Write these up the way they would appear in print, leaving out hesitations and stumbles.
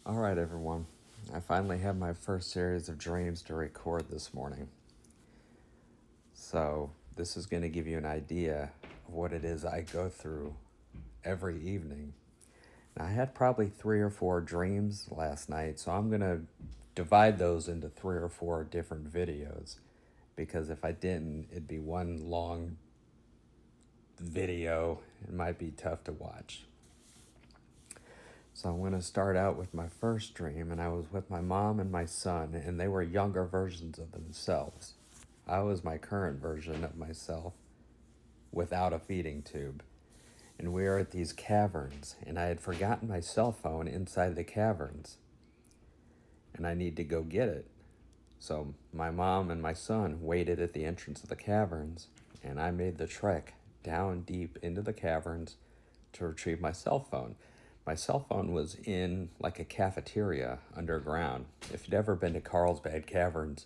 All right, everyone. I finally have my first series of dreams to record this morning. So, this is going to give you an idea of what it is I go through every evening. Now, I had probably 3 or 4 dreams last night, so I'm going to divide those into 3 or 4 different videos because if I didn't, it'd be one long video. It might be tough to watch. So I'm going to start out with my first dream, and I was with my mom and my son, and they were younger versions of themselves. I was my current version of myself without a feeding tube. And we were at these caverns, and I had forgotten my cell phone inside the caverns, and I need to go get it. So my mom and my son waited at the entrance of the caverns, and I made the trek down deep into the caverns to retrieve my cell phone. My cell phone was in like a cafeteria underground. If you'd ever been to Carlsbad Caverns,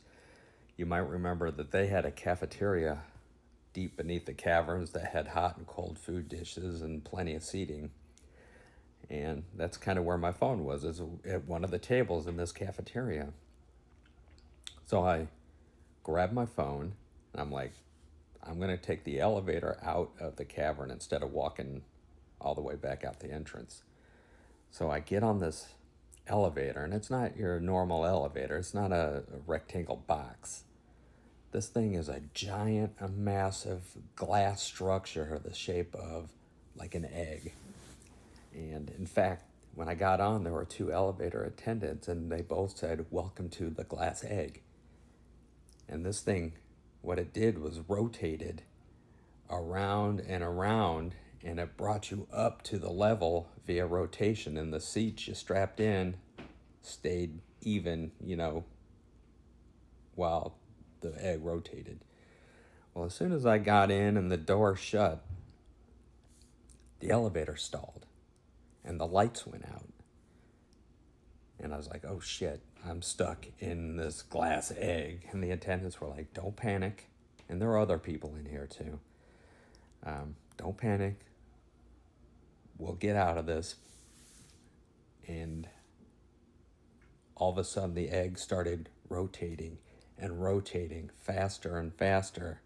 you might remember that they had a cafeteria deep beneath the caverns that had hot and cold food dishes and plenty of seating. And that's kind of where my phone was, is at one of the tables in this cafeteria. So I grabbed my phone, and I'm like, I'm going to take the elevator out of the cavern instead of walking all the way back out the entrance. So I get on this elevator, and it's not your normal elevator. It's not a rectangle box. This thing is a giant, a massive glass structure the shape of like an egg. And in fact, when I got on, there were 2 elevator attendants, and they both said, "Welcome to the glass egg." And this thing, what it did was rotated around and around, and it brought you up to the level via rotation, and the seats you strapped in stayed even, while the egg rotated. Well, as soon as I got in and the door shut, the elevator stalled and the lights went out. And I was like, oh shit, I'm stuck in this glass egg. And the attendants were like, don't panic. And there were other people in here too. Don't panic. We'll get out of this. And all of a sudden the egg started rotating and rotating faster and faster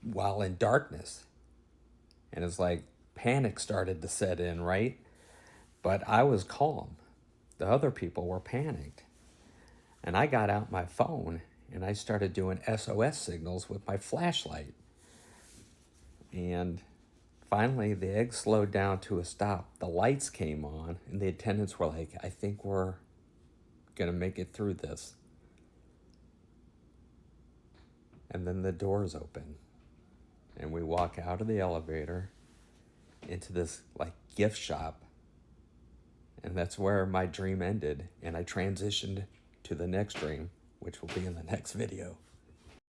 while in darkness. And it's like panic started to set in, right? But I was calm. The other people were panicked. And I got out my phone and I started doing SOS signals with my flashlight. And finally, the egg slowed down to a stop. The lights came on, and the attendants were like, I think we're going to make it through this. And then the doors open, and we walk out of the elevator into this like gift shop. And that's where my dream ended, and I transitioned to the next dream, which will be in the next video.